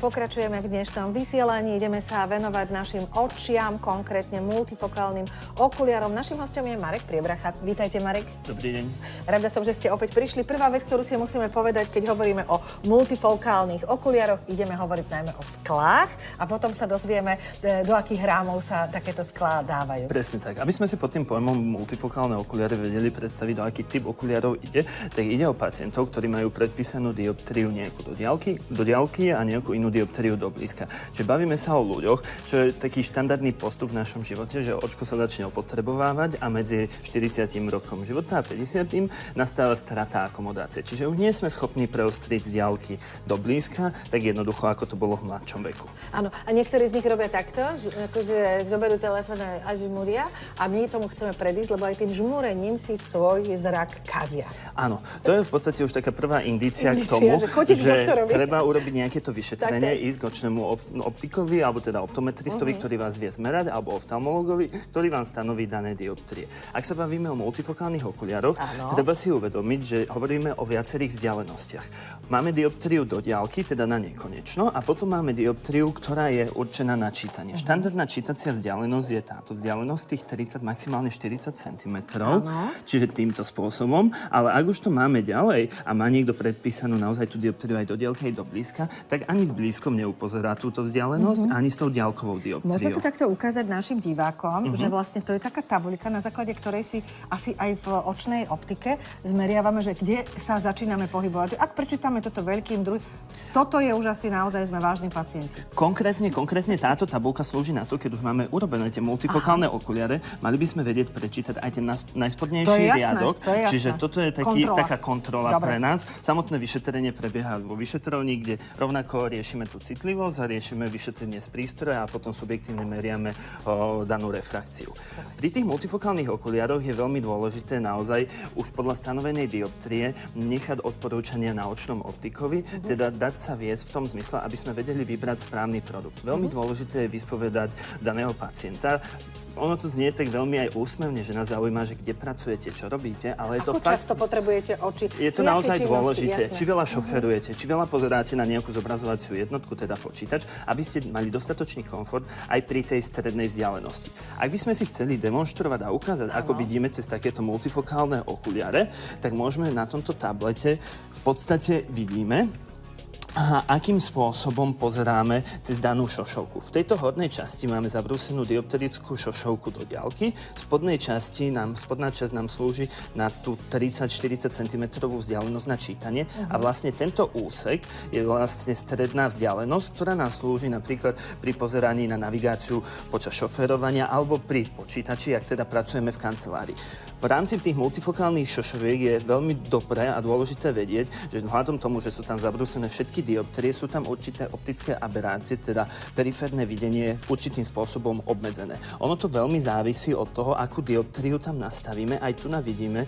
Pokračujeme v dnešnom vysielaní. Ideme sa venovať našim očiam, konkrétne multifokálnym okuliarom. Naším hostom je Marek Priebracha. Vítajte, Marek. Dobrý deň. Rada som, že ste opäť prišli. Prvá vec, ktorú si musíme povedať, keď hovoríme o multifokálnych okuliaroch, ideme hovoriť najmä o sklách a potom sa dozvieme, do akých rámov sa takéto sklá dávajú. Presne tak. Aby sme si pod tým pojmom multifokálne okuliare vedeli predstaviť, do aký typ okuliarov ide, tak ide o pacientov, ktorí majú predpísanú dioptriu nejakú do diaľky a nejakú inú dioptriu do blízka. Čiže bavíme sa o ľuďoch, čo je taký štandardný postup v našom živote, že očko sa začne opotrebovávať a medzi 40. rokom života a 50. nastáva strata akomodácie. Čiže už nie sme schopní preostriť z diaľky do blízka, tak jednoducho, ako to bolo v mladšom veku. Áno, a niektorí z nich robia takto, akože zoberú telefón a žmúria a my tomu chceme predísť, lebo aj tým žmúrením si svoj zrak kazia. Áno, to je v podstate už taká prvá indícia k tomu, že treba urobiť nejaké to vyšetrenie, ísť k očnému optikovi, alebo teda optometristovi, ktorý vás vie zmerať, alebo oftalmologovi, ktorý vám stanoví dané dioptrie. Ak sa bavíme o multifokálnych okuliároch, treba si uvedomiť, že hovoríme o viacerých vzdialenostiach. Máme dioptriu do diaľky, teda na nekonečno, a potom máme dioptriu, ktorá je určená na čítanie. Štandardná čítacia vzdialenosť je táto vzdialenosť tých 30, maximálne 40 cm, čiže týmto spôsobom, ale ak už to máme ďalej a má niekto predpísanú naozaj tú dioptriu aj do diaľky, aj do blízka, tak ani s blízkom neupozerá túto vzdialenosť, ani s tou diaľkovou dioptriou. Môžeme to takto ukázať našim divákom, že vlastne to je taká tabuľka, na základe ktorej si asi aj v očnej optike zmeriavame, že kde sa začíname pohybovať. Že ak prečítame toto veľkým toto je už asi naozaj sme vážni pacienti. Konkrétne táto tabuľka slúži na to, keď už máme urobené tie multifokálne okuliare, mali by sme vedieť prečítať aj ten najspodnejší riadok. Čiže toto je taká kontrola pre nás. Samotné vyšetrenie prebieha vo vyšetrovni, kde rovnako riešime tú citlivosť a riešime vyšetrenie z prístroja a potom subjektívne meriame danú refrakciu. Pri tých multifokálnych okuliároch je veľmi dôležité naozaj už podľa stanovenej dioptrie nechať odporúčania na očnom optikovi, teda dať sa viesť v tom zmysle, aby sme vedeli vybrať správny produkt. Veľmi dôležité je vyspovedať daného pacienta. Ono to znie tak veľmi aj úsmevne, že nás zaujíma, že kde pracujete, čo robíte, ale je to fakt... Ako často potrebujete oči? Je to naozaj dôležité. Či veľa šoferujete, či veľa pozeráte na nejakú zobrazovaciu jednotku, teda počítač, aby ste mali dostatočný komfort aj pri tej strednej vzdialenosti. Ak by sme si chceli demonštrovať a ukázať, ako vidíme cez takéto multifokálne okuliare, tak môžeme na tomto tablete v podstate vidíme, akým spôsobom pozeráme cez danú šošovku. V tejto hornej časti máme zabrúsenú dioptrickú šošovku do diaľky. Spodná časť nám slúži na tú 30-40 cm vzdialenosť na čítanie. A vlastne tento úsek je vlastne stredná vzdialenosť, ktorá nám slúži napríklad pri pozeraní na navigáciu počas šoférovania alebo pri počítači, ak teda pracujeme v kancelárii. V rámci tých multifokálnych šošoviek je veľmi dobré a dôležité vedieť, že vzhľadom tomu, že sú tam zabrúsené všetky dioptrie, sú tam určité optické aberácie, teda periférne videnie určitým spôsobom obmedzené. Ono to veľmi závisí od toho, akú dioptriu tam nastavíme. Aj tu vidíme,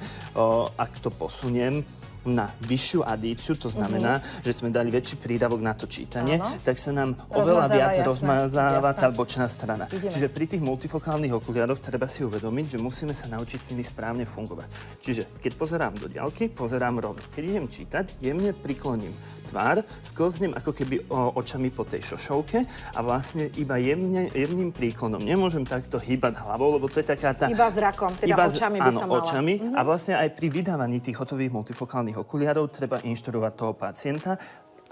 ak to posuniem na vyššiu adíciu, to znamená, že sme dali väčší prídavok na to čítanie, tak sa nám oveľa viac rozmazáva tá bočná strana. Čiže pri tých multifokálnych okuliároch treba si uvedomiť, že musíme sa naučiť s nimi správne fungovať. Čiže keď pozerám do diaľky, pozerám rovno. Keď idem čítať, jemne prikloním tvár, sklznem ako keby očami po tej šošovke a vlastne iba jemným príklonom. Nemôžem takto hýbať hlavou, lebo to je taká tá... Iba zrakom, teda očami by som mala. Očami. A vlastne aj pri vydávaní tých hotových multifokálnych okuliarov treba inštruovať toho pacienta.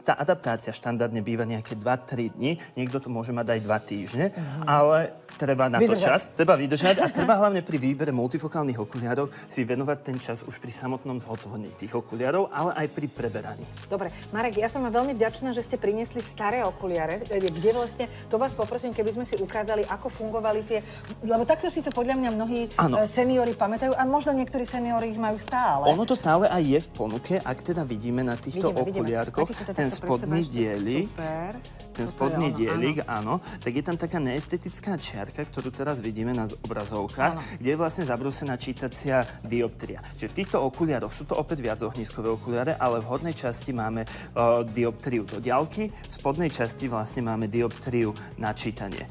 Tá adaptácia štandardne býva nejaké 2-3 dni, niekto to môže mať aj 2 týždne, ale treba na to čas, treba vydržať a treba hlavne pri výbere multifokálnych okuliarov si venovať ten čas už pri samotnom zhotovení tých okuliarov, ale aj pri preberaní. Dobre, Marek, ja som veľmi vďačná, že ste priniesli staré okuliare, kde vlastne, to vás poprosím, keby sme si ukázali, ako fungovali tie, lebo takto si to podľa mňa mnohí seniori pamätajú a možno niektorí seniori ich majú stále. Ono to stále aj je v ponuke, ak teda vidíme na týchto okuliárkoch ten spodný dielik. Ten spodný dielik, áno, tak je tam taká neestetická čiarka, ktorú teraz vidíme na obrazovkách, kde je vlastne zabrúsená čítacia dioptria. Čiže v týchto okuliároch sú to opäť viac ohniskové okuliare, ale v hornej časti máme dioptriu do diaľky, v spodnej časti vlastne máme dioptriu na čítanie.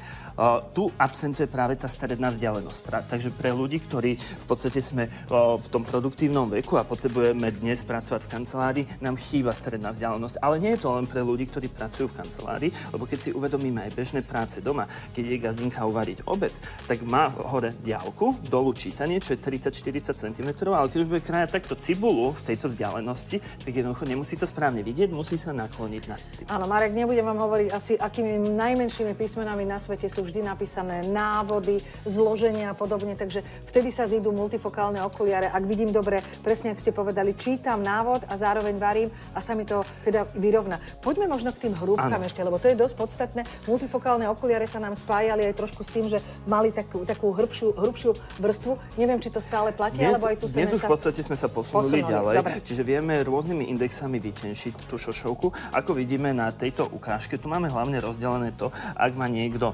Tu absentuje práve tá stredná vzdialenosť. Takže pre ľudí, ktorí v podstate sme v tom produktívnom veku a potrebujeme dnes pracovať v kancelárii, nám chýba stredná vzdialenosť. Ale nie je to len pre ľudí, ktorí pracujú v kancelárii, lebo keď si uvedomíme aj bežné práce doma, keď je gazdinka uvariť obed, tak má hore diaľku, dolu čítanie, čo je 30-40 cm, ale keď už bude krájať takto cibulu v tejto vzdialenosti, tak jednoducho nemusí to správne vidieť, musí sa nakloniť na tým. Áno, Marek, nebudem vám hovoriť asi, akými najmenšími písmenami na svete sú vždy napísané návody, zloženia a podobne, takže vtedy sa zídu multifokálne okuliare. Ak vidím dobre, presne ak ste povedali, čítam návod a zároveň varím a sa mi to teda vyrovná. Poďme možno k tým hrúbkam ešte, lebo to je dosť podstatné. Multifokálne okuliare sa nám spájali aj trošku s tým, že mali takú hrbšiu vrstvu. Neviem, či to stále platí, alebo aj tu sa... Dnes už v podstate sme sa posunuli ďalej, dobre. Čiže vieme rôznymi indexami vytenšiť tú šošovku. Ako vidíme na tejto ukážke, tu máme hlavne rozdelené to, ak má niekto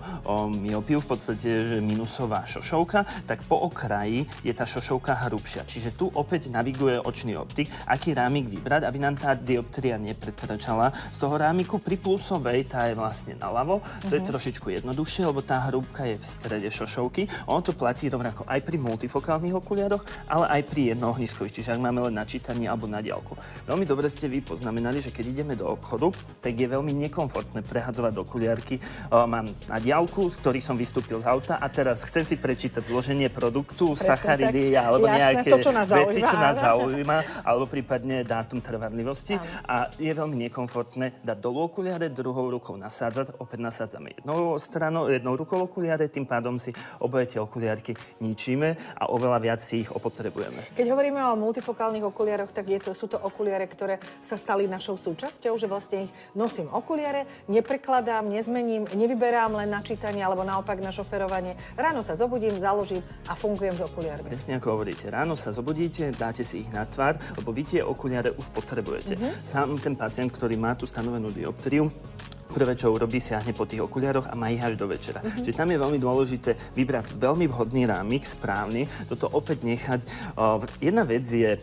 myopiu, v podstate že minusová šošovka, tak po okraji je tá šošovka hrubšia. Čiže tu opäť naviguje očný optik, aký rámik vybrať, aby nám tá dioptria nepretrčala z toho rámiku. Pri plusovej tá je vlastne naľavo. To je trošičku jednoduchšie, lebo tá hrúbka je v strede šošovky. Ono to platí rovnako aj pri multifokálnych okuliároch, ale aj pri jednohniskových, čiže ak máme len na čítanie alebo na diaľku. Veľmi dobre ste vy poznamenali, že keď ideme do obchodu, tak je veľmi nekomfortné prehadzovať okuliarky. Mám na diaľku, z ktorých som vystúpil z auta a teraz chcem si prečítať zloženie produktu, sacharidy alebo nejaké veci, čo nás zaujíma, alebo prípadne dátum trvanlivosti. A je veľmi nekomfortné dať dolu okuliare, druhou rukou nasádzať, opäť nasádzame jednou rukou okuliare, tým pádom si oboje tie okuliarky ničíme a oveľa viac si ich opotrebujeme. Keď hovoríme o multifokálnych okuliaroch, tak sú to okuliare, ktoré sa stali našou súčasťou, že vlastne ich nosím okuliare, neprekladám, nezmením, nevyberám len na čítanie alebo naopak na šoferovanie. Ráno sa zobudím, založím a fungujem s okuliarmi. Presne ako hovoríte, ráno sa zobudíte, dáte si ich na tvár, lebo vy tie okuliare už potrebujete. Sám ten pacient, ktorý má tú stanovenú dioptriu, prvé, čo urobí, siahne po tých okuliároch a má ich až do večera. Čiže tam je veľmi dôležité vybrať veľmi vhodný rámik, správny, toto opäť nechať. Jedna vec je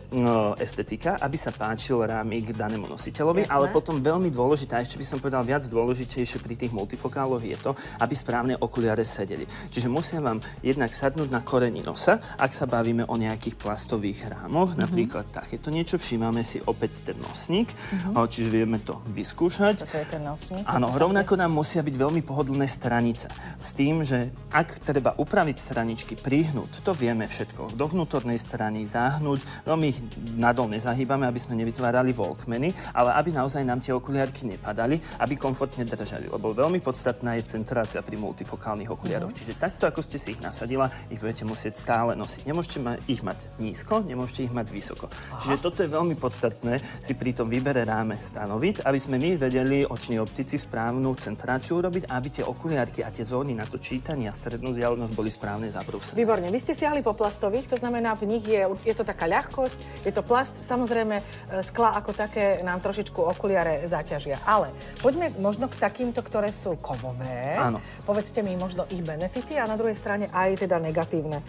estetika, aby sa páčil rámik danému nositeľovi, ale potom veľmi dôležitá, ešte by som povedal viac dôležitejšie pri tých multifokáloch je to, aby správne okuliare sedeli. Čiže musia vám jednak sadnúť na koreni nosa, ak sa bavíme o nejakých plastových rámoch, napríklad takéto niečo, všímame si opäť ten nosník, čiže vieme to vyskúšať. Toto je ten nosník. Áno, rovnako nám musia byť veľmi pohodlné stranice. S tým, že ak treba upraviť straničky, prihnúť, to vieme všetko. Do vnútornej strany zahnúť, veľmi ich nadol nezahýbame, aby sme nevytvárali volkmeny, ale aby naozaj nám tie okuliarky nepadali, aby komfortne držali. Lebo veľmi podstatná je centrácia pri multifokálnych okuliaroch. Čiže takto, ako ste si ich nasadila, ich budete musieť stále nosiť. Nemôžete ich mať nízko, nemôžete ich mať vysoko. Čiže toto je veľmi podstatné si pri tom výbere ráme stanoviť, aby sme my vedeli, oční optici, správnu centráciu urobiť, aby tie okuliarky a tie zóny na to čítanie a strednú vzdialenosť boli správne zabrúsené. Výborne. Vy ste siahli po plastových, to znamená, v nich je to taká ľahkosť, je to plast. Samozrejme, skla ako také nám trošičku okuliare zaťažia. Ale poďme možno k takýmto, ktoré sú kovové. Áno. Povedzte mi možno ich benefity a na druhej strane aj teda negatívne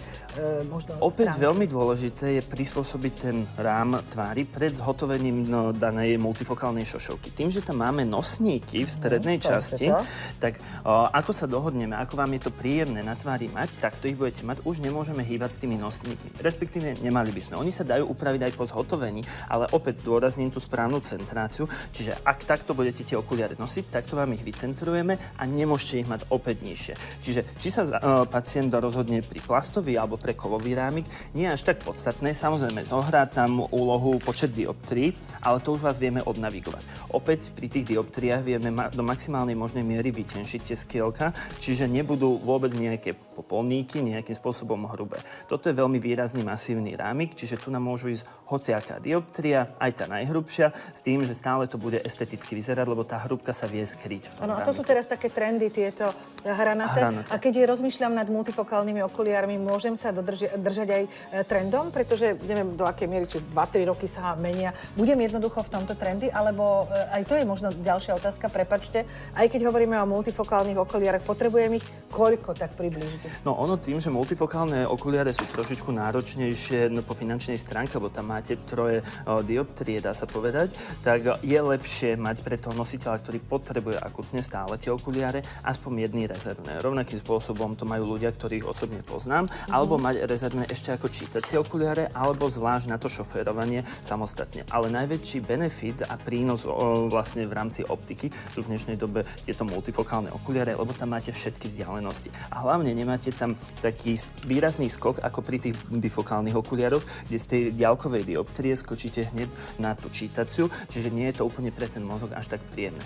možno Opäť stránky. veľmi dôležité je prispôsobiť ten rám tvári pred zhotovením danej multifokálnej šošovky. Tým, že tam máme nosníky v strednej časti, tak ako sa dohodneme, ako vám je to príjemné na tvári mať, tak to ich budete mať, už nemôžeme hýbať s tými nosníkmi. Respektíve nemali by sme. Oni sa dajú upraviť aj po zhotovení, ale opäť zdôrazním tú správnu centráciu, čiže ak takto budete tie okuliare nosiť, takto vám ich vycentrujeme a nemôžete ich mať opäť nižšie. Čiže či sa pacient rozhodne pri plastový alebo pre kovový rámik, nie je až tak podstatné. Samozrejme, zohrá tam úlohu počet dioptrií, ale to už vás vieme odnavigovať. Opäť pri tých dioptriách vieme do maximálnej možnej miery vytenšiť tie skielka, čiže nebudú vôbec nejaké popolníky, nejakým spôsobom hrubé. Toto je veľmi výrazný masívny rámik, čiže tu nám môžu ísť hociaká dioptria, aj tá najhrubšia, s tým, že stále to bude esteticky vyzerať, lebo tá hrúbka sa vie skryť v tom rámiku. A to sú teraz také trendy, tieto hranaté. A keď rozmýšľam nad multifokálnymi okuliármi, môžem sa držať aj trendom, pretože neviem, do akej miery, či 2-3 roky sa menia. Budem jednoducho v tomto trendy, alebo aj to je možno ďalšia otázka, prepáčte. Aj keď hovoríme o multifokálnych okuliárach, potrebujem ich koľko tak približiť? No ono tým, že multifokálne okuliare sú trošičku náročnejšie po finančnej stránke, lebo tam máte troje dioptrie, dá sa povedať, tak je lepšie mať pre toho nositeľa, ktorý potrebuje akutne stále tie okuliare, aspoň jedný rezervné. Rovnakým spôsobom to majú ľudia, ktorých osobne poznám, alebo mať rezervné ešte ako čítacie okuliare, alebo zvlášť na to šoférovanie samostatne. Ale najväčší benefit a prínos vlastne v rámci optiky sú v dnešnej dobe tieto multifokálne okuliare, lebo tam máte všetky vzdialenosti. A hlavne nemáte tam taký výrazný skok ako pri tých bifokálnych okuliaroch, kde z tej diaľkovej dioptrie skočíte hneď na tú čítaciu, čiže nie je to úplne pre ten mozog až tak príjemné.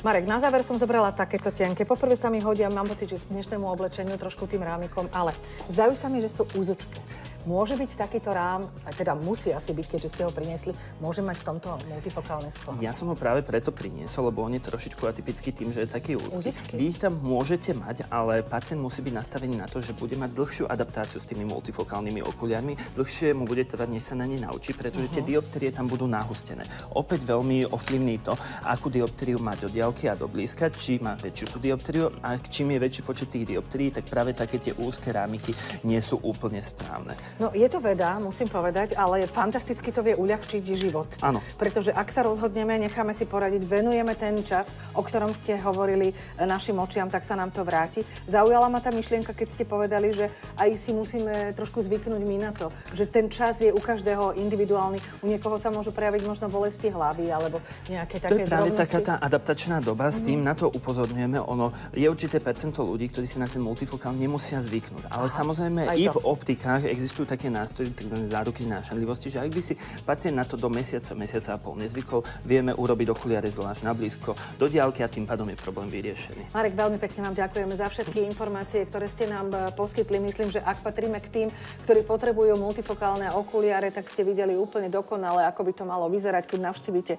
Marek, na záver som zobrala takéto tenké. Poprvé sa mi hodia, mám pocit, že k dnešnému oblečeniu trošku tým rámikom, ale zdajú sa mi, že sú úzučké. Môže byť takýto rám, teda musí asi byť, keďže ste ho priniesli, môže mať v tomto multifokálne sklo? Ja som ho práve preto priniesol, lebo on je trošičku atypický tým, že je taký úzky. Vy ich tam môžete mať, ale pacient musí byť nastavený na to, že bude mať dlhšiu adaptáciu s tými multifokálnymi okuliarmi. Dlhšie mu bude trvať, než sa na ne naučí, pretože tie dioptrie tam budú nahustené. Opäť veľmi ovplyvní to, akú dioptriu mať od diaľky a do blízka, či má väčšiu tú dioptriu, a čím je väčší počet tých dioptrií, tak práve také tie úzke rámiky nie sú úplne správne. No, je to veda, musím povedať, ale fantasticky to vie uľahčiť život. Áno. Pretože ak sa rozhodneme, necháme si poradiť, venujeme ten čas, o ktorom ste hovorili našim očiam, tak sa nám to vráti. Zaujala ma tá myšlienka, keď ste povedali, že aj si musíme trošku zvyknúť my na to, že ten čas je u každého individuálny. U niekoho sa môžu prejaviť možno bolesti hlavy alebo nejaké také drobnosti. To je práve taká tá adaptačná doba, s tým na to upozorňujeme. Ono je určité percento ľudí, ktorí si na ten multifokál nemusia zvyknúť. Ale samozrejme i v optikách existujú také nástroje, takzvané záruky znášanlivosti, že ak by si pacient na to do mesiaca a pol nezvykol, vieme urobiť okuliare zvlášť na blízko, do diaľky a tým pádom je problém vyriešený. Marek, veľmi pekne vám ďakujeme za všetky informácie, ktoré ste nám poskytli. Myslím, že ak patríme k tým, ktorí potrebujú multifokálne okuliare, tak ste videli úplne dokonale, ako by to malo vyzerať, keď navštívite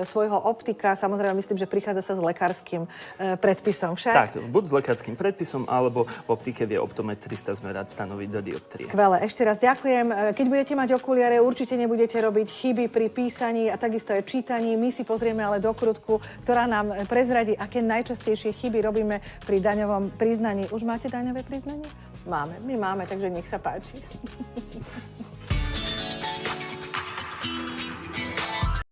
svojho optika. Samozrejme, myslím, že prichádza sa s lekárskym predpisom však. Tak, buď s lekárskym predpisom, alebo v optike vie optometrista zmerať, stanoviť do dioptrie. Skvelé. Ešte raz ďakujem. Keď budete mať okuliare, určite nebudete robiť chyby pri písaní a takisto aj čítaní. My si pozrieme ale do krutku, ktorá nám prezradí, aké najčastejšie chyby robíme pri daňovom priznaní. Už máte daňové priznanie? Máme. My máme, takže nech sa páči.